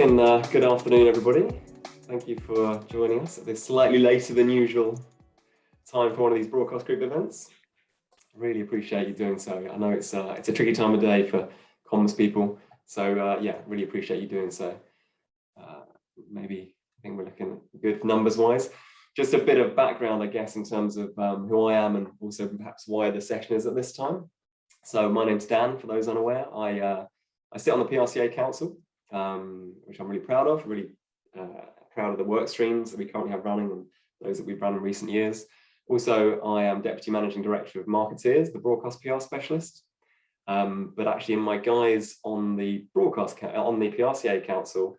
and good afternoon, everybody. Thank you for joining us at this slightly later than usual time for one of these broadcast group events. Really appreciate you doing so. I know it's a tricky time of day for comms people, so yeah, really appreciate you doing so. Maybe I think we're looking good numbers-wise. Just a bit of background, I guess, in terms of who I am and also perhaps why the session is at this time. So my name's Dan, for those unaware. I sit on the PRCA Council, which I'm really proud of, proud of the work streams that we currently have running and those that we've run in recent years. Also, I am Deputy Managing Director of Marketeers, the broadcast PR specialist. But actually in my guise on the PRCA Council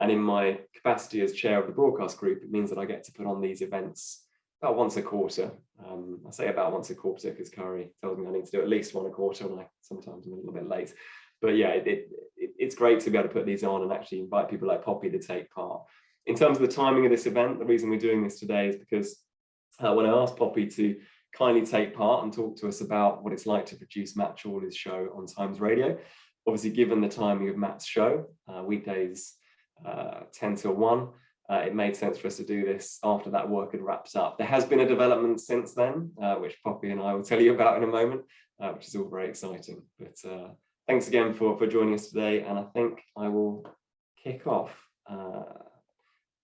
and in my capacity as chair of the broadcast group, it means that I get to put on these events about once a quarter. I say about once a quarter because Kari tells me I need to do at least one a quarter, and I sometimes I'm a little bit late. But yeah, it's great to be able to put these on and actually invite people like Poppy to take part. In terms of the timing of this event, the reason we're doing this today is because when I asked Poppy to kindly take part and talk to us about what it's like to produce Matt Chorley's show on Times Radio, obviously given the timing of Matt's show, weekdays 10 till 1, it made sense for us to do this after that work had wrapped up. There has been a development since then, which Poppy and I will tell you about in a moment, which is all very exciting. But thanks again for joining us today, and I think I will kick off.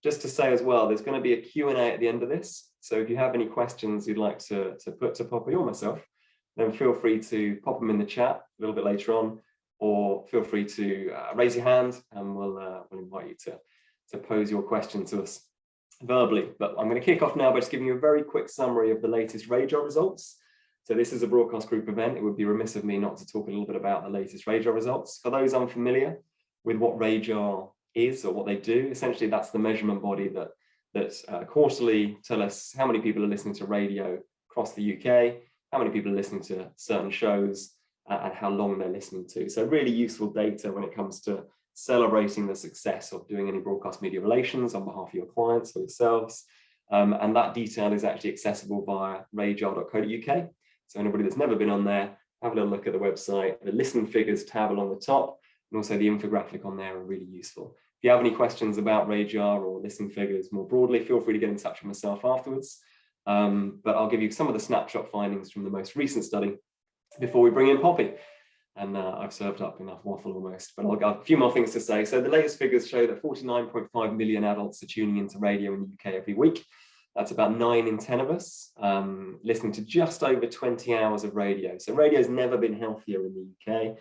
Just to say as well, there's going to be a Q&A at the end of this, so if you have any questions you'd like to put to Poppy or myself, then feel free to pop them in the chat a little bit later on, or feel free to raise your hand and we'll invite you to pose your question to us verbally. But I'm going to kick off now by just giving you a very quick summary of the latest RAJAR results. So this is a broadcast group event. It would be remiss of me not to talk a little bit about the latest RAJAR results. For those unfamiliar with what RAJAR is or what they do, essentially that's the measurement body that quarterly tell us how many people are listening to radio across the UK, how many people are listening to certain shows, and how long they're listening to. So really useful data when it comes to celebrating the success of doing any broadcast media relations on behalf of your clients or yourselves. And that detail is actually accessible via rajar.co.uk. So anybody that's never been on there, have a little look at the website. The listening figures tab along the top, and also the infographic on there are really useful. If you have any questions about RAJAR or listening figures more broadly, feel free to get in touch with myself afterwards. But I'll give you some of the snapshot findings from the most recent study before we bring in Poppy. And I've served up enough waffle almost, but I've got a few more things to say. So the latest figures show that 49.5 million adults are tuning into radio in the UK every week. That's about 9 in 10 of us, listening to just over 20 hours of radio. So radio's never been healthier in the UK,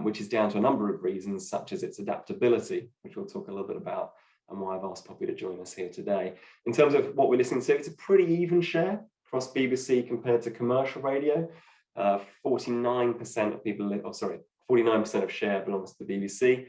which is down to a number of reasons, such as its adaptability, which we'll talk a little bit about, and why I've asked Poppy to join us here today. In terms of what we're listening to, it's a pretty even share across BBC compared to commercial radio. 49% of people, 49% of share belongs to the BBC.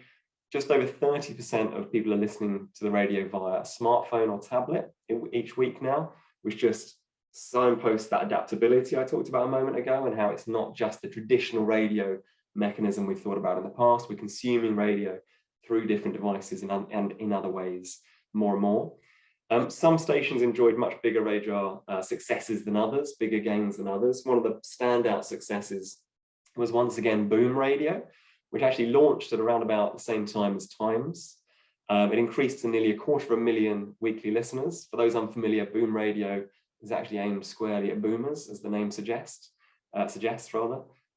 Just over 30% of people are listening to the radio via a smartphone or tablet each week now, which just signposts that adaptability I talked about a moment ago, and how it's not just the traditional radio mechanism we've thought about in the past. We're consuming radio through different devices and in other ways more and more. Some stations enjoyed much bigger RAJAR successes than others, bigger gains than others. One of the standout successes was once again Boom Radio, which actually launched at around about the same time as Times. It increased to nearly 250,000 weekly listeners. For those unfamiliar, Boom Radio is actually aimed squarely at boomers, as the name suggests.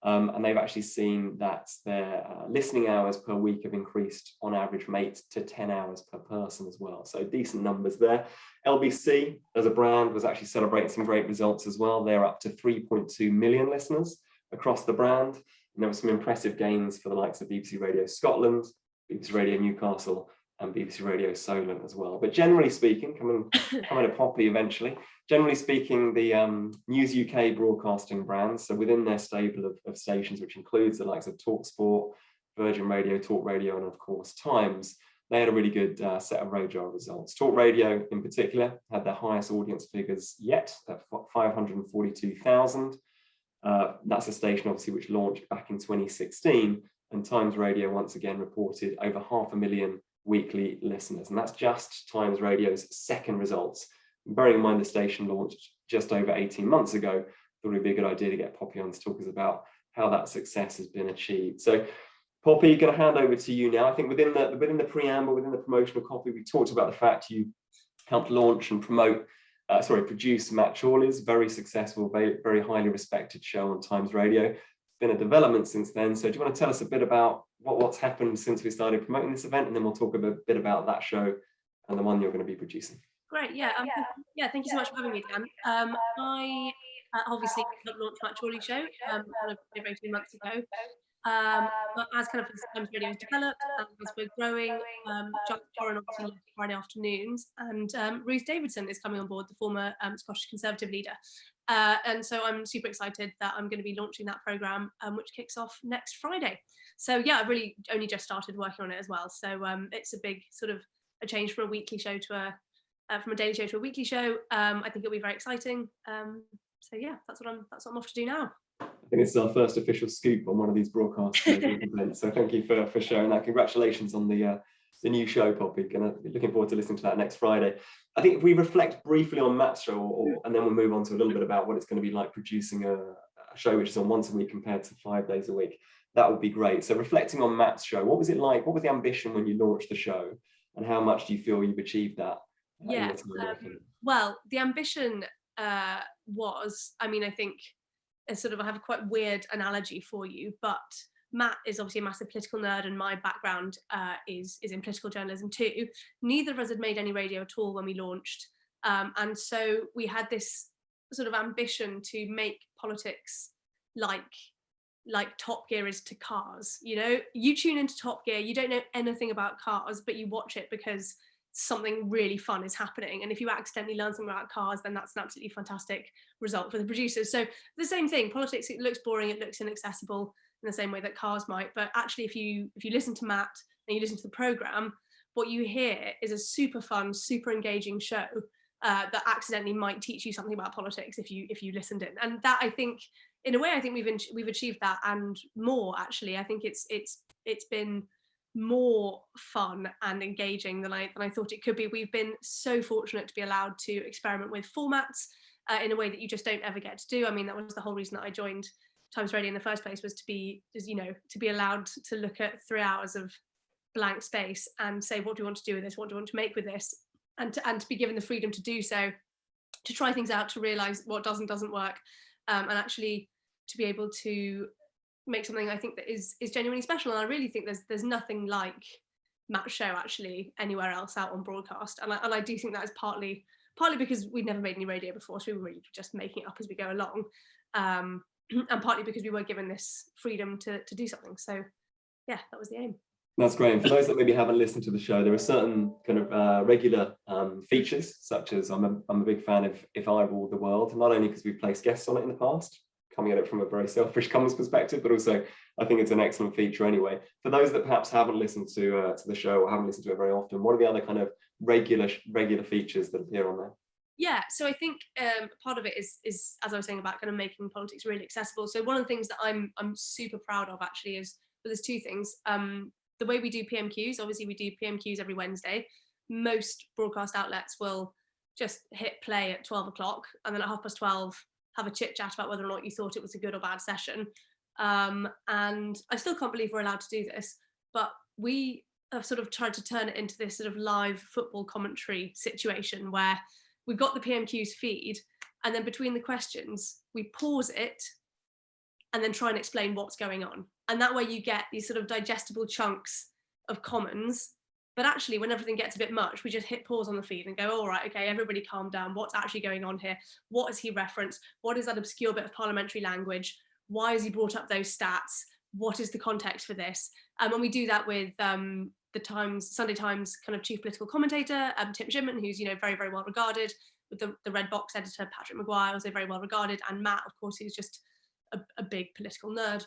And they've actually seen that their listening hours per week have increased on average from 8 to 10 hours per person as well. So decent numbers there. LBC as a brand was actually celebrating some great results as well. They're up to 3.2 million listeners across the brand. And there were some impressive gains for the likes of BBC Radio Scotland, BBC Radio Newcastle, and BBC Radio Solent as well. But generally speaking, coming to Poppy eventually, generally speaking, the News UK broadcasting brands, so within their stable of stations, which includes the likes of TalkSport, Virgin Radio, Talk Radio, and of course Times, they had a really good set of RAJAR results. Talk Radio in particular had their highest audience figures yet at 542,000. That's a station obviously which launched back in 2016, and Times Radio once again reported over 500,000 weekly listeners, and that's just Times Radio's second results. Bearing in mind the station launched just over 18 months ago, thought it'd be a good idea to get Poppy on to talk us about how that success has been achieved. So Poppy, going to hand over to you now. I think within the preamble, within the promotional copy, we talked about the fact you helped launch and produce Matt Chorley's very successful, very highly respected show on Times Radio. It's been a development since then. So do you want to tell us a bit about what's happened since we started promoting this event, and then we'll talk a bit about that show and the one you're going to be producing. Great, yeah, thank you so much for having me, Dan. I obviously helped launch Matt Chorley's show kind of over 18 months ago. But as kind of Times Radio has developed and as we're growing, John Warren obviously left Friday afternoons, and Ruth Davidson is coming on board, the former Scottish Conservative leader. And so I'm super excited that I'm going to be launching that programme, which kicks off next Friday. So yeah, I've really only just started working on it as well. So it's a big sort of a change from a weekly show to from a daily show to a weekly show. I think it'll be very exciting. So yeah, that's what I'm off to do now. I think this is our first official scoop on one of these broadcast events. So thank you for sharing that. Congratulations on the new show, Poppy. Looking forward to listening to that next Friday. I think if we reflect briefly on Matt's show, and then we'll move on to a little bit about what it's going to be like producing a show which is on once a week compared to 5 days a week. That would be great. So reflecting on Matt's show, what was it like? What was the ambition when you launched the show, and how much do you feel you've achieved that? Yeah. Well, the ambition was, I mean, I think I have a quite weird analogy for you, but Matt is obviously a massive political nerd, and my background is in political journalism too. Neither of us had made any radio at all when we launched, and so we had this sort of ambition to make politics like Top Gear is to cars. You know, you tune into Top Gear, you don't know anything about cars, but you watch it because something really fun is happening, and if you accidentally learn something about cars, then that's an absolutely fantastic result for the producers. So the same thing, politics, it looks boring, it looks inaccessible in the same way that cars might, but actually if you listen to Matt and you listen to the program, what you hear is a super fun, super engaging show that accidentally might teach you something about politics if you listened in. And that, I think, in a way, I think we've achieved that and more. Actually, I think it's been more fun and engaging than I thought it could be. We've been so fortunate to be allowed to experiment with formats in a way that you just don't ever get to do. I mean, that was the whole reason that I joined Times Radio in the first place, was to be allowed to look at 3 hours of blank space and say, what do we want to do with this? What do we want to make with this? And to be given the freedom to do so, to try things out, to realise what doesn't work, and actually to be able to make something I think that is genuinely special. And I really think there's nothing like Matt's show actually anywhere else out on broadcast. And I do think that is partly because we'd never made any radio before, so we were really just making it up as we go along, and partly because we were given this freedom to do something. So yeah, that was the aim. That's great. And for those that maybe haven't listened to the show, there are certain kind of regular features, such as I'm a big fan of If I Ruled the World, not only because we've placed guests on it in the past, coming at it from a very selfish comms perspective, but also I think it's an excellent feature anyway. For those that perhaps haven't listened to the show or haven't listened to it very often, what are the other kind of regular features that appear on there? Yeah, so I think part of it is as I was saying about kind of making politics really accessible. So one of the things that I'm super proud of actually is, well, there's two things. The way we do PMQs, obviously we do PMQs every Wednesday. Most broadcast outlets will just hit play at 12 o'clock and then at 12:30 have a chit chat about whether or not you thought it was a good or bad session. And I still can't believe we're allowed to do this, but we have sort of tried to turn it into this sort of live football commentary situation where we've got the PMQs feed, and then between the questions, we pause it and then try and explain what's going on. And that way you get these sort of digestible chunks of commons. But actually, when everything gets a bit much, we just hit pause on the feed and go, all right, okay, everybody calm down. What's actually going on here? What has he referenced? What is that obscure bit of parliamentary language? Why has he brought up those stats? What is the context for this? And we do that with the Sunday Times kind of chief political commentator, Tim Shipman, who's, very, very well regarded, with the Red Box editor, Patrick Maguire, also very well regarded, and Matt, of course, who's just a big political nerd.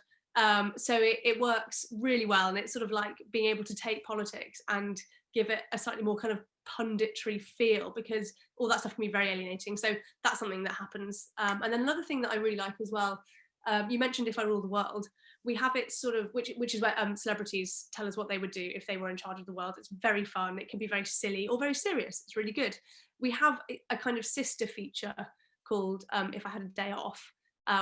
So it works really well, and it's sort of like being able to take politics and give it a slightly more kind of punditry feel, because all that stuff can be very alienating. So that's something that happens. And then another thing that I really like as well, you mentioned If I Rule the World. We have it sort of, which is where celebrities tell us what they would do if they were in charge of the world. It's very fun. It can be very silly or very serious. It's really good. We have a kind of sister feature called If I Had a Day Off,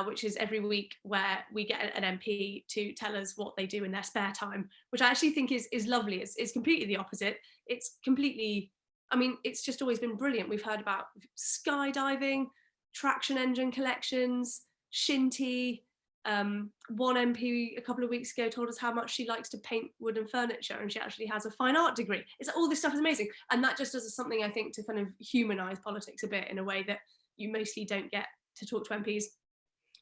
which is every week where we get an MP to tell us what they do in their spare time, which I actually think is lovely. It's completely the opposite. It's completely, I mean, it's just always been brilliant. We've heard about skydiving, traction engine collections, shinty. One MP a couple of weeks ago told us how much she likes to paint wooden furniture, and she actually has a fine art degree. It's all this stuff is amazing, and that just does something, I think, to kind of humanize politics a bit in a way that you mostly don't get to talk to MPs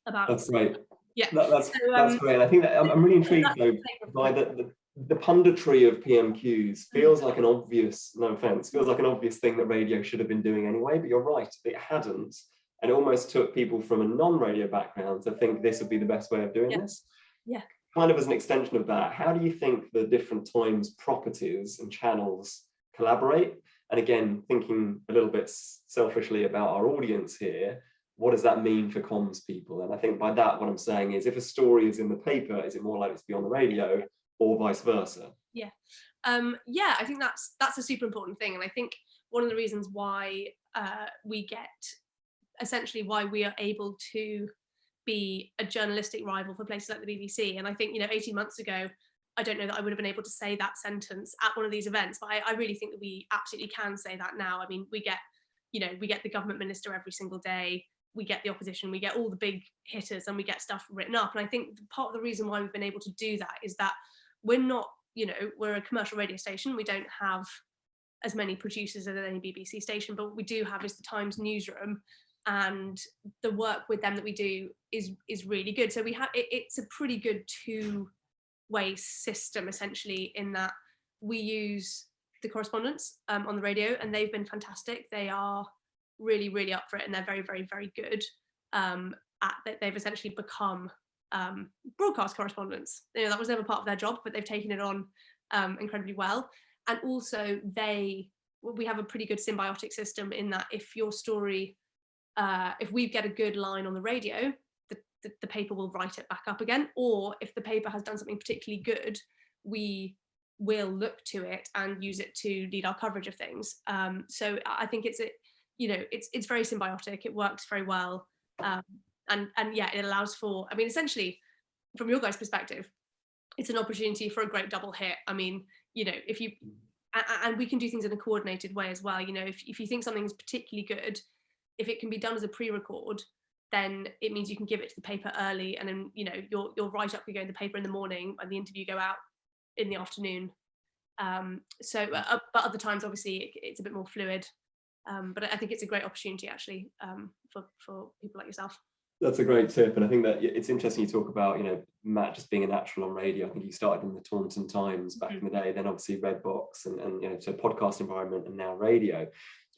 about. That's right. Yeah, that's great. I think that I'm really intrigued though by the punditry of PMQs. Feels like an obvious, no offense, feels like an obvious thing that radio should have been doing anyway, but you're right, it hadn't. And it almost took people from a non-radio background to think this would be the best way of doing this. Yeah. Kind of as an extension of that, how do you think the different Times properties and channels collaborate? And again, thinking a little bit selfishly about our audience here, what does that mean for comms people? And I think by that, what I'm saying is, if a story is in the paper, is it more likely to be on the radio, or vice versa? Yeah, yeah, I think that's a super important thing. And I think one of the reasons why we get, essentially why we are able to be a journalistic rival for places like the BBC. And I think, 18 months ago, I don't know that I would have been able to say that sentence at one of these events, but I really think that we absolutely can say that now. I mean, we get the government minister every single day, we get the opposition, we get all the big hitters, and we get stuff written up. And I think part of the reason why we've been able to do that is that we're not, we're a commercial radio station. We don't have as many producers as any BBC station, but what we do have is the Times newsroom, and the work with them that we do is really good. So we have it's a pretty good two-way system, essentially, in that we use the correspondents on the radio, and they've been fantastic. They are really, really up for it, and they're very, very, very good at that. They've essentially become broadcast correspondents. That was never part of their job, but they've taken it on incredibly well. And also we have a pretty good symbiotic system in that if your story, if we get a good line on the radio, the paper will write it back up again. Or if the paper has done something particularly good, we will look to it and use it to lead our coverage of things. So I think it's very symbiotic. It works very well. And yeah, it allows for, I mean, essentially, from your guys' perspective, it's an opportunity for a great double hit. I mean, if you, and we can do things in a coordinated way as well. If you think something's particularly good, if it can be done as a pre-record, then it means you can give it to the paper early, and then your write-up can go in the paper in the morning, and the interview go out in the afternoon. But other times, obviously, it's a bit more fluid. But I think it's a great opportunity, actually, for people like yourself. That's a great tip, and I think that it's interesting you talk about, Matt just being a natural on radio. I think you started in the Taunton Times back in the day, then obviously Redbox, and so podcast environment, and now radio.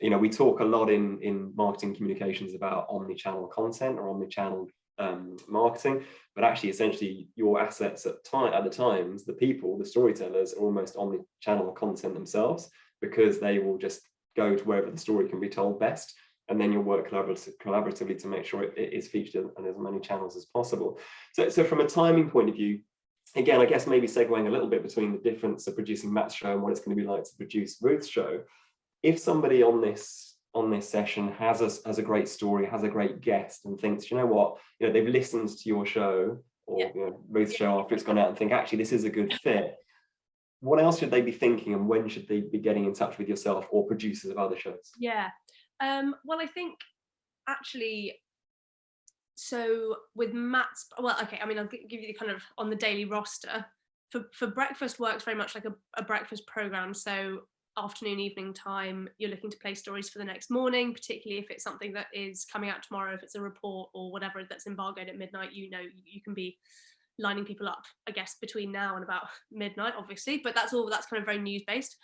We talk a lot in marketing communications about omni-channel content or omni-channel marketing, but actually, essentially, your assets at the Times, the people, the storytellers, are almost omni-channel content themselves, because they will just go to wherever the story can be told best, and then you'll work collaboratively to make sure it is featured on as many channels as possible. So from a timing point of view, again, I guess maybe segueing a little bit between the difference of producing Matt's show and what it's going to be like to produce Ruth's show. If somebody on this session has a great story, has a great guest, and thinks, you know what, they've listened to your show or Ruth's show after it's gone out, and think, actually, this is a good fit, what else should they be thinking, and when should they be getting in touch with yourself or producers of other shows? Yeah. Well, I think actually, so with Matt's, well, okay, I mean, I'll give you the kind of on the daily roster. For breakfast works very much like a breakfast program. So afternoon, evening time, you're looking to play stories for the next morning, particularly if it's something that is coming out tomorrow, if it's a report or whatever that's embargoed at midnight, you can be lining people up, I guess, between now and about midnight, obviously, but that's kind of very news based.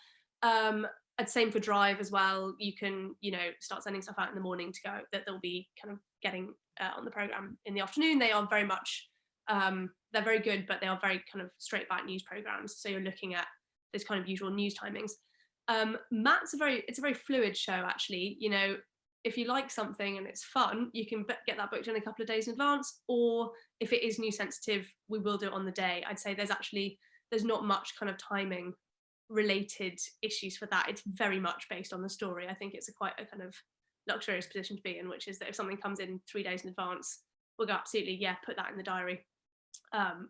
And same for drive as well. You can, start sending stuff out in the morning to go that they'll be kind of getting on the program in the afternoon. They are very much, they're very good, but they are very kind of straight back news programs. So you're looking at those kind of usual news timings. Matt's it's a very fluid show, actually. If you like something and it's fun, you can get that booked in a couple of days in advance, or if it is news sensitive, we will do it on the day. I'd say there's not much kind of timing related issues for that. It's very much based on the story. I think it's quite a kind of luxurious position to be in, which is that if something comes in 3 days in advance, we'll go, absolutely, yeah, put that in the diary,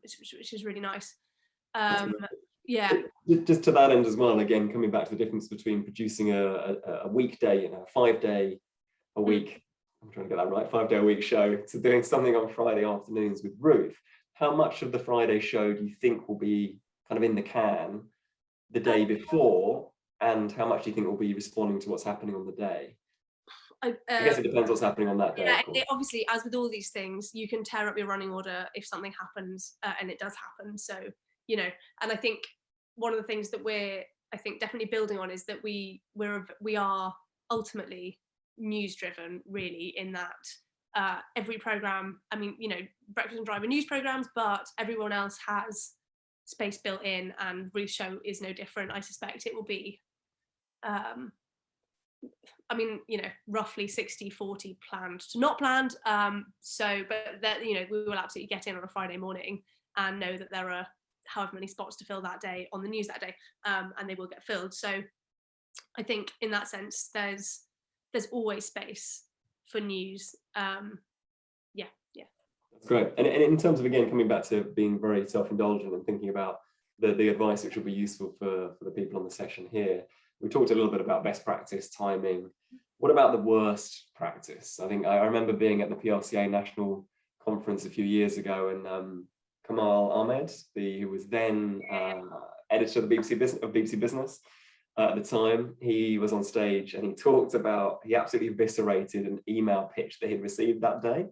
which is really nice. Yeah. Just to that end as well, again, coming back to the difference between producing a weekday, a 5-day a week, I'm trying to get that right, 5-day a week show, to doing something on Friday afternoons with Ruth. How much of the Friday show do you think will be kind of in the can the day before, and how much do you think will be responding to what's happening on the day? I guess it depends what's happening on that day. Yeah, obviously, as with all these things, you can tear up your running order if something happens, and it does happen. So, and I think one of the things that we're, I think, definitely building on is that we are ultimately news driven, really, in that every program, I mean, Breakfast and Drive are news programs, but everyone else has space built in, and Ruth's show is no different. I suspect it will be I mean, roughly 60-40 planned to not planned. So, but that, we will absolutely get in on a Friday morning and know that there are however many spots to fill that day on the news that day, and they will get filled. So I think in that sense, there's always space for news. Yeah. That's great. And in terms of, again, coming back to being very self-indulgent and thinking about the advice which will be useful for the people on the session here, we talked a little bit about best practice, timing. What about the worst practice? I think I remember being at the PRCA National Conference a few years ago, and Kamal Ahmed, who was then editor of the BBC Business at the time, he was on stage and he talked about, he absolutely eviscerated an email pitch that he'd received that day.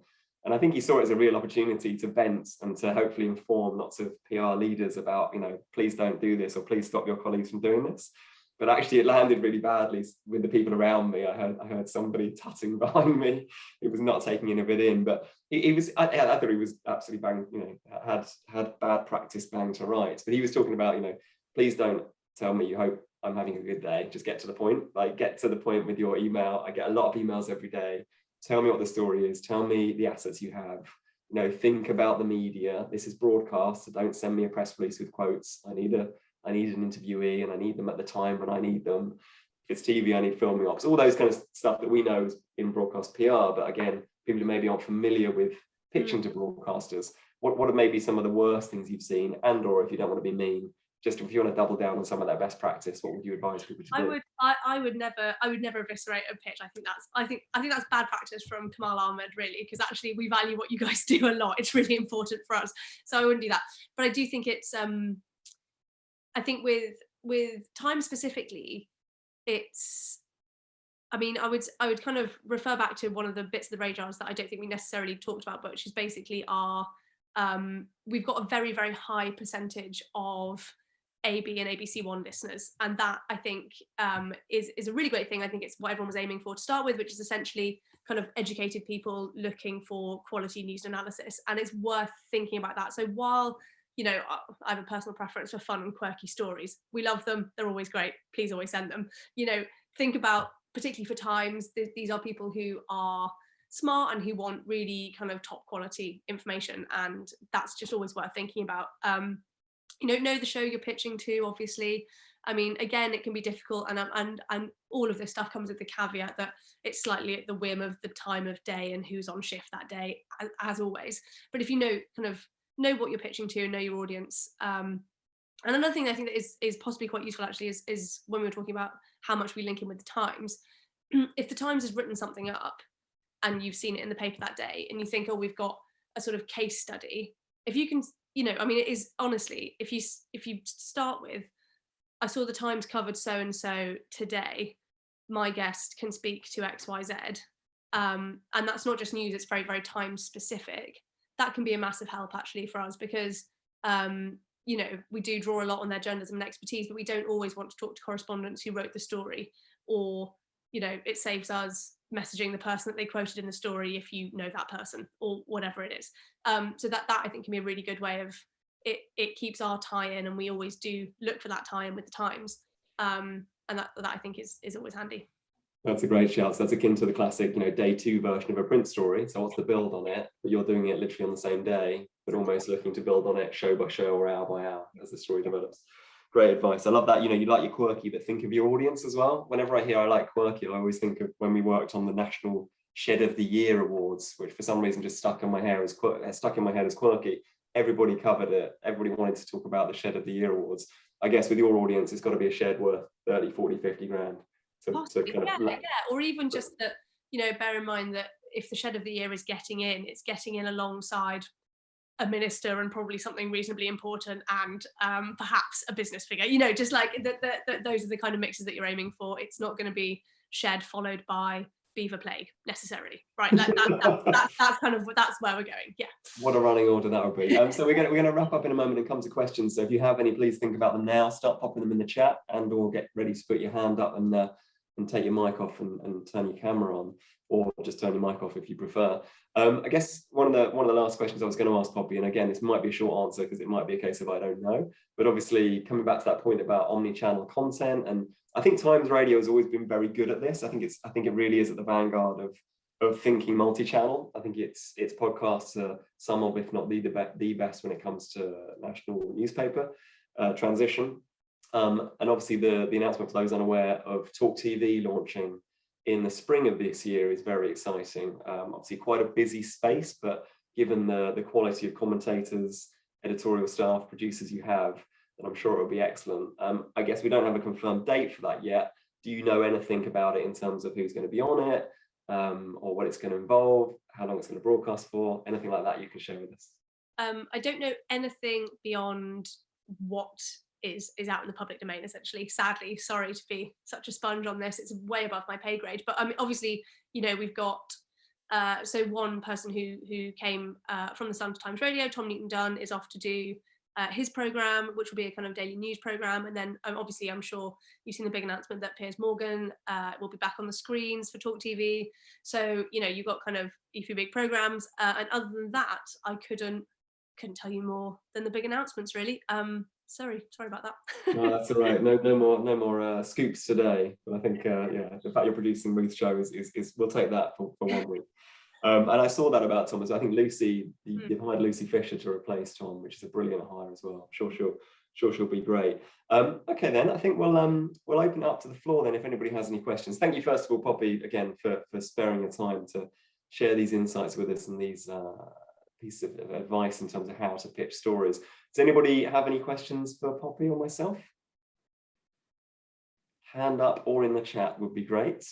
And I think he saw it as a real opportunity to vent and to hopefully inform lots of PR leaders about, please don't do this, or please stop your colleagues from doing this. But actually it landed really badly with the people around me. I heard somebody tutting behind me. It was not taking any of it in, but I thought he was absolutely bang, had bad practice bang to rights. But he was talking about, please don't tell me you hope I'm having a good day. Just get to the point. Like, get to the point with your email. I get a lot of emails every day. Tell me what the story is. Tell me the assets you have. Think about the media. This is broadcast, so don't send me a press release with quotes. I need an interviewee, and I need them at the time when I need them. If it's TV, I need filming ops. All those kind of stuff that we know is in broadcast PR. But again, people who maybe aren't familiar with pitching to broadcasters, what are maybe some of the worst things you've seen, and/or, if you don't want to be mean, just if you want to double down on some of that best practice, what would you advise people to do? I would never eviscerate a pitch. I think that's bad practice from Kamal Ahmed, really, because actually we value what you guys do a lot. It's really important for us, so I wouldn't do that. But I do think it's I think with time specifically, it's, I mean, I would kind of refer back to one of the bits of the RAJARs that I don't think we necessarily talked about, but which is basically we've got a very, very high percentage of AB and ABC1 listeners, and that, I think, is a really great thing. I think it's what everyone was aiming for to start with, which is essentially kind of educated people looking for quality news and analysis, and it's worth thinking about that. So while I have a personal preference for fun and quirky stories, we love them, they're always great, please always send them. Think about, particularly for Times, these are people who are smart and who want really kind of top quality information, and that's just always worth thinking about. Know the show you're pitching to, obviously. I mean, again, it can be difficult, and all of this stuff comes with the caveat that it's slightly at the whim of the time of day and who's on shift that day, as always. But if you know what you're pitching to and know your audience. And another thing I think that is possibly quite useful, actually, is when we were talking about how much we link in with the Times. If the Times has written something up and you've seen it in the paper that day, and you think, oh, we've got a sort of case study, if you can, I mean, it is, honestly, if you start with, I saw the Times covered so and so today, my guest can speak to XYZ, and that's not just news, it's very, very time specific. That can be a massive help, actually, for us, because we do draw a lot on their journalism and expertise, but we don't always want to talk to correspondents who wrote the story, or it saves us messaging the person that they quoted in the story if you know that person, or whatever it is. So that I think can be a really good way of it keeps our tie-in, and we always do look for that tie-in with the Times, and that I think is always handy. That's a great shout. So that's akin to the classic, day 2 version of a print story. So what's the build on it? But you're doing it literally on the same day, but almost looking to build on it show by show or hour by hour as the story develops. Great advice. I love that. You like your quirky, but think of your audience as well. Whenever I hear I like quirky, I always think of when we worked on the national Shed of the Year awards, which for some reason just stuck in my head as quirky. Everybody covered it. Everybody wanted to talk about the Shed of the Year awards. I guess with your audience, it's got to be a shed worth 30, 40, 50 grand. Or even just that, you know, bear in mind that if the Shed of the Year is getting in, it's getting in alongside a minister and probably something reasonably important, and perhaps a business figure, you know, just like those are the kind of mixes that you're aiming for. It's not going to be shed followed by beaver plague necessarily, right? Like that's kind of, that's where we're going. Yeah. What a running order that would be. So we're going to wrap up in a moment and come to questions. So if you have any, please think about them now. Start popping them in the chat, and or get ready to put your hand up and take your mic off and turn your camera on, or just turn your mic off if you prefer. I guess one of the last questions I was going to ask Poppy, and again, this might be a short answer because it might be a case of I don't know, but obviously coming back to that point about omni-channel content, and I think Times Radio has always been very good at this. I think it really is at the vanguard of thinking multi-channel. I think its podcasts are some of, if not the best when it comes to national newspaper transition. And obviously the announcement for those unaware of Talk TV launching in the spring of this year is very exciting. Obviously quite a busy space, but given the quality of commentators, editorial staff, producers you have, then I'm sure it'll be excellent. I guess we don't have a confirmed date for that yet. Do you know anything about it in terms of who's going to be on it, or what it's going to involve, how long it's going to broadcast for, anything like that you can share with us? I don't know anything beyond what is out in the public domain, essentially. Sadly, sorry to be such a sponge on this, it's way above my pay grade, but I mean, obviously, you know, we've got so one person who came from the Sun to Times Radio, Tom Newton-Dunn, is off to do his program, which will be a kind of daily news program, and then obviously I'm sure you've seen the big announcement that Piers Morgan will be back on the screens for Talk TV. So, you know, you've got kind of a few big programs, and other than that, I couldn't tell you more than the big announcements, really. Sorry about that. No, that's all right. No more scoops today. But I think yeah, the fact you're producing Ruth's show is we'll take that for 1 week. And I saw that about Thomas. I think Lucy, you've hired Lucy Fisher to replace Tom, which is a brilliant hire as well. I'm sure she'll be great. Okay, then I think we'll open it up to the floor then if anybody has any questions. Thank you first of all, Poppy, again for sparing your time to share these insights with us and these pieces of advice in terms of how to pitch stories. Does anybody have any questions for Poppy or myself? Hand up or in the chat would be great.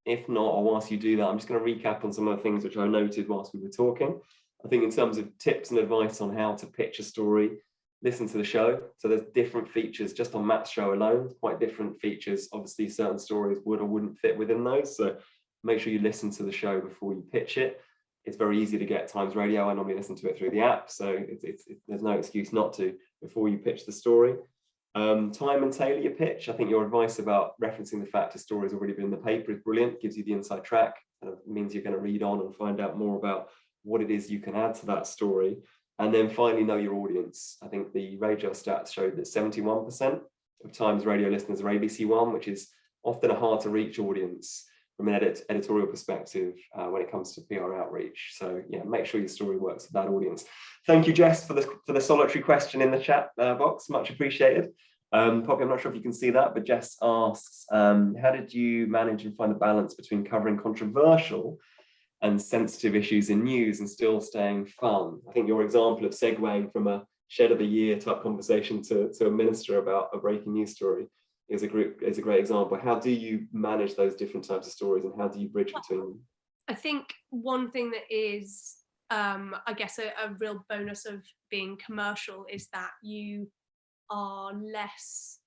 If not, or whilst you do that, I'm just going to recap on some of the things which I noted whilst we were talking. I think in terms of tips and advice on how to pitch a story, listen to the show. So there's different features just on Matt's show alone, quite different features. Obviously, certain stories would or wouldn't fit within those. So make sure you listen to the show before you pitch it. It's very easy to get Times Radio. I normally listen to it through the app, so there's no excuse not to before you pitch the story. Time and tailor your pitch. I think your advice about referencing the fact a story has already been in the paper is brilliant. Gives you the inside track, and it means you're going to read on and find out more about what it is you can add to that story. And then finally, know your audience. I think the RAJAR stats showed that 71% of Times Radio listeners are ABC One, which is often a hard to reach audience from an editorial perspective when it comes to PR outreach. So yeah, make sure your story works for that audience. Thank you, Jess, for the solitary question in the chat box. Much appreciated. Poppy, I'm not sure if you can see that, but Jess asks, how did you manage and find the balance between covering controversial and sensitive issues in news and still staying fun? I think your example of segueing from a Shed of the Year type conversation to a minister about a breaking news story is a great example. How do you manage those different types of stories, and how do you bridge between them? I think one thing that is, I guess, a real bonus of being commercial is that you are less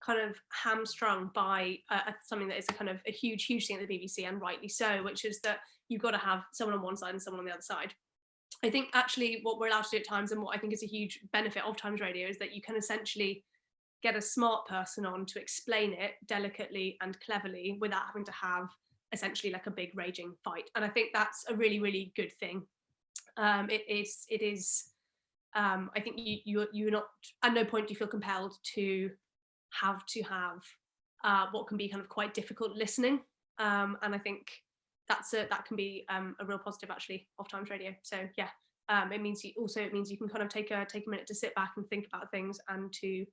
kind of hamstrung by something that is a kind of a huge thing at the BBC, and rightly so, which is that you've got to have someone on one side and someone on the other side. I think actually what we're allowed to do at Times, and what I think is a huge benefit of Times Radio, is that you can essentially get a smart person on to explain it delicately and cleverly without having to have essentially like a big raging fight. And I think that's a really, really good thing. It is. I think you're not, at no point do you feel compelled to have what can be kind of quite difficult listening. And I think that can be a real positive actually of Times Radio. So yeah, it means you can kind of take a minute to sit back and think about things, and to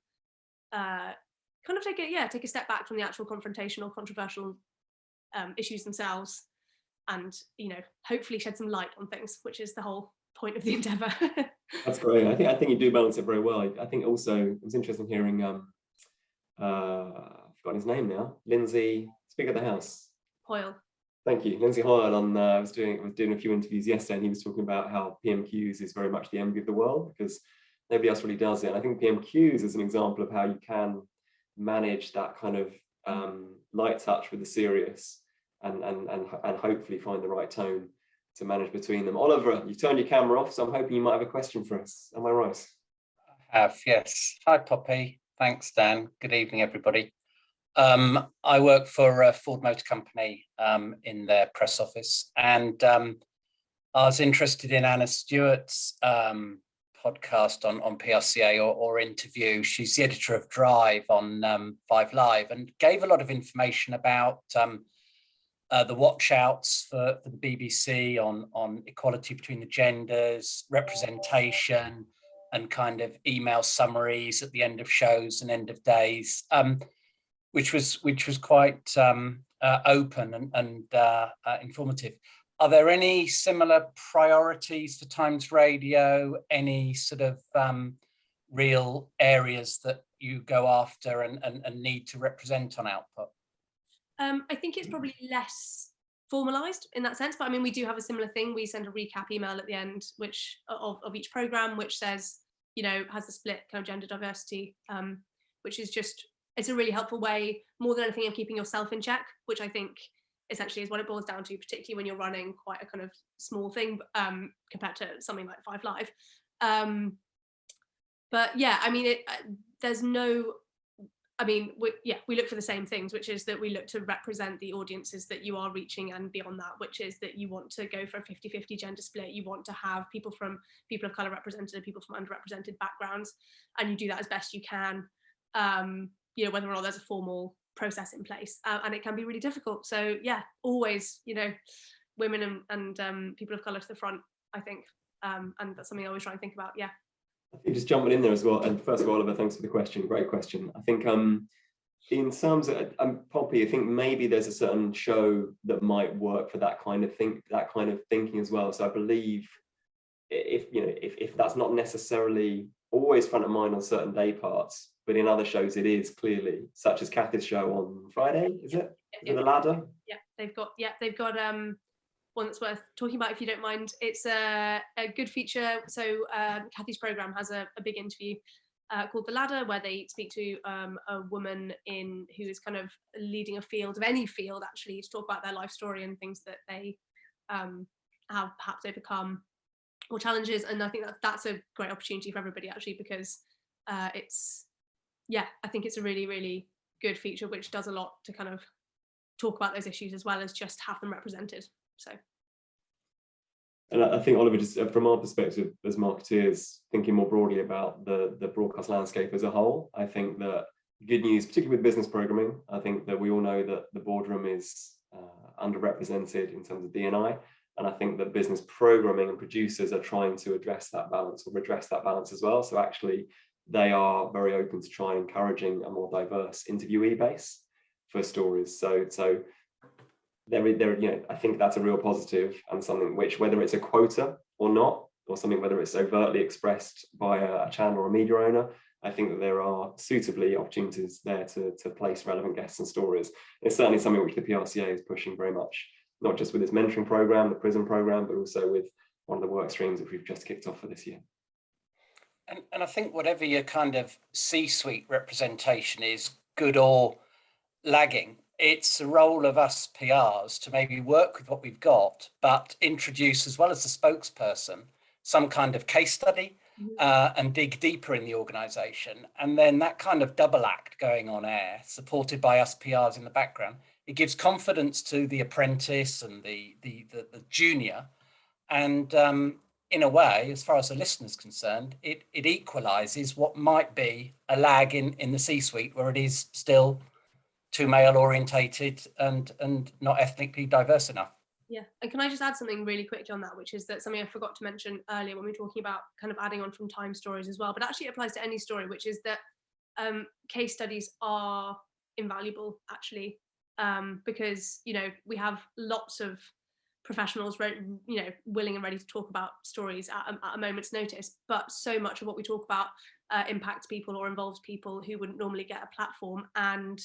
kind of take a step back from the actual confrontational, controversial issues themselves, and hopefully shed some light on things, which is the whole point of the endeavour. That's great. I think you do balance it very well. I think also it was interesting hearing I've forgotten his name now. Lindsay, Speaker of the House. Hoyle. Thank you, Lindsay Hoyle. Was doing a few interviews yesterday, and he was talking about how PMQs is very much the envy of the world because nobody else really does it. And I think PMQs is an example of how you can manage that kind of light touch with the serious, and hopefully find the right tone to manage between them. Oliver, you've turned your camera off, so I'm hoping you might have a question for us. Am I right? I have, yes. Hi, Poppy. Thanks, Dan. Good evening, everybody. I work for a Ford Motor Company in their press office, and I was interested in Anna Stewart's podcast on PRCA or interview. She's the editor of Drive on 5 Live, and gave a lot of information about the watch outs for the BBC on equality between the genders, representation, and kind of email summaries at the end of shows and end of days, which was quite open and informative. Are there any similar priorities for Times Radio? Any sort of real areas that you go after and need to represent on output? I think it's probably less formalized in that sense, but I mean, we do have a similar thing. We send a recap email at the end, which of each program, which says, has the split kind of gender diversity, which is just, it's a really helpful way, more than anything, of keeping yourself in check, which I think essentially is what it boils down to, particularly when you're running quite a kind of small thing compared to something like 5 Live. But yeah, I mean, we look for the same things, which is that we look to represent the audiences that you are reaching, and beyond that, which is that you want to go for a 50-50 gender split. You want to have people of colour represented, people from underrepresented backgrounds, and you do that as best you can, whether or not there's a formal process in place, and it can be really difficult. So yeah, always, women and people of colour to the front, I think, and that's something I always try and think about. Yeah. I think just jumping in there as well, and first of all, Oliver, thanks for the question. Great question. I think in terms of Poppy, I think maybe there's a certain show that might work for that kind of thinking as well. So I believe if that's not necessarily always front of mind on certain day parts, but in other shows it is clearly, such as Kathy's show on Friday, is it? Is it The Ladder? Yeah, they've got one that's worth talking about, if you don't mind. It's a good feature. So Kathy's program has a big interview called The Ladder, where they speak to a woman who is kind of leading a field, of any field actually, to talk about their life story and things that they have perhaps overcome or challenges. And I think that's a great opportunity for everybody actually, because I think it's a really, really good feature, which does a lot to kind of talk about those issues as well as just have them represented. So, and I think, Oliver, just from our perspective as marketeers, thinking more broadly about the broadcast landscape as a whole, I think that good news, particularly with business programming, I think that we all know that the boardroom is underrepresented in terms of D&I, and I think that business programming and producers are trying to address that balance or redress that balance as well. So actually, they are very open to try encouraging a more diverse interviewee base for stories. So I think that's a real positive, and something which, whether it's a quota or not, or something whether it's overtly expressed by a channel or a media owner, I think that there are suitably opportunities there to place relevant guests and stories. It's certainly something which the PRCA is pushing very much, not just with its mentoring program, the PRISM program, but also with one of the work streams that we've just kicked off for this year. And I think whatever your kind of C-suite representation is, good or lagging, it's the role of us PRs to maybe work with what we've got, but introduce, as well as the spokesperson, some kind of case study and dig deeper in the organisation. And then that kind of double act going on air, supported by us PRs in the background, it gives confidence to the apprentice and the junior. And in a way, as far as the listener's concerned, it equalises what might be a lag in the C-suite, where it is still too male orientated and not ethnically diverse enough. Yeah, and can I just add something really quickly on that, which is that something I forgot to mention earlier when we were talking about kind of adding on from time stories as well, but actually it applies to any story, which is that case studies are invaluable actually because, you know, we have lots of professionals, you know, willing and ready to talk about stories at a moment's notice, but so much of what we talk about impacts people or involves people who wouldn't normally get a platform. And,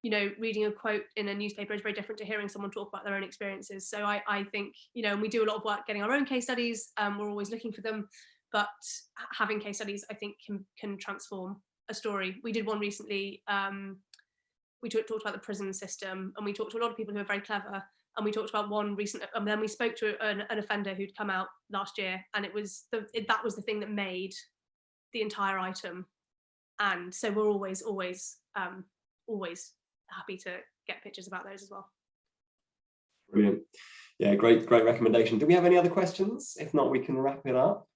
you know, reading a quote in a newspaper is very different to hearing someone talk about their own experiences. So I think, you know, and we do a lot of work getting our own case studies. We're always looking for them, but having case studies, I think, can transform a story. We did one recently. We talked about the prison system, and we talked to a lot of people who are very clever. And we talked about one recent, and then we spoke to an offender who'd come out last year, and that was the thing that made the entire item. And so we're always happy to get pictures about those as well. Brilliant. Yeah, great recommendation. Do we have any other questions? If not, we can wrap it up.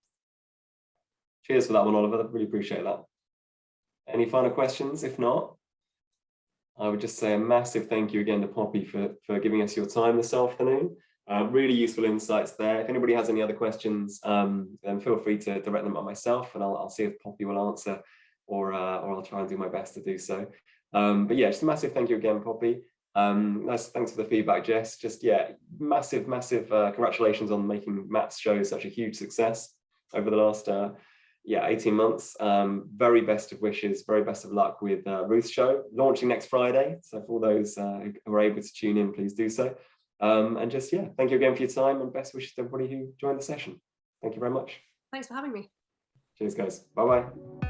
Cheers for that one, Oliver. I really appreciate that. Any final questions? If not, I would just say a massive thank you again to Poppy for giving us your time this afternoon. Really useful insights there. If anybody has any other questions, then feel free to direct them at myself, and I'll see if Poppy will answer, or I'll try and do my best to do so. But yeah, just a massive thank you again, Poppy. Thanks for the feedback, Jess. Just, yeah, massive congratulations on making Matt's show such a huge success over the last 18 months. Very best of wishes, very best of luck with Ruth's show, launching next Friday. So for all those who are able to tune in, please do so. And just, yeah, thank you again for your time, and best wishes to everybody who joined the session. Thank you very much. Thanks for having me. Cheers, guys. Bye-bye.